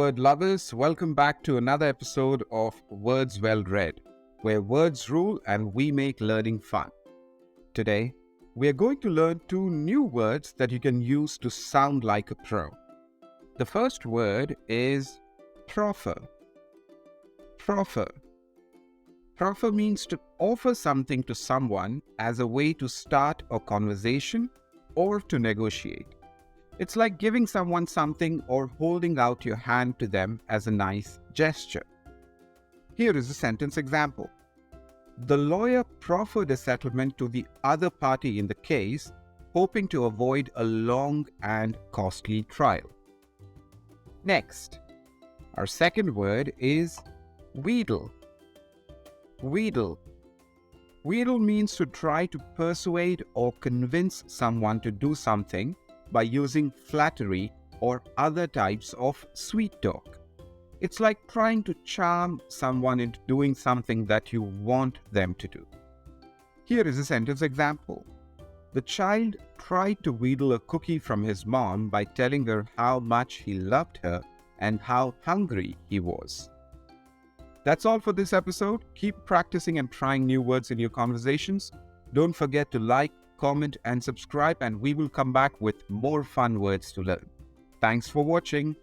word lovers, welcome back to another episode of Words Well Read, where words rule and we make learning fun. Today, we are going to learn 2 new words that you can use to sound like a pro. The first word is proffer. Proffer. Proffer means to offer something to someone as a way to start a conversation or to negotiate. It's like giving someone something or holding out your hand to them as a nice gesture. Here is a sentence example. The lawyer proffered a settlement to the other party in the case, hoping to avoid a long and costly trial. Next, our second word is wheedle. Wheedle. Wheedle means to try to persuade or convince someone to do something by using flattery or other types of sweet talk. It's like trying to charm someone into doing something that you want them to do. Here is a sentence example. The child tried to wheedle a cookie from his mom by telling her how much he loved her and how hungry he was. That's all for this episode. Keep practicing and trying new words in your conversations. Don't forget to like, comment and subscribe, and we will come back with more fun words to learn. Thanks for watching.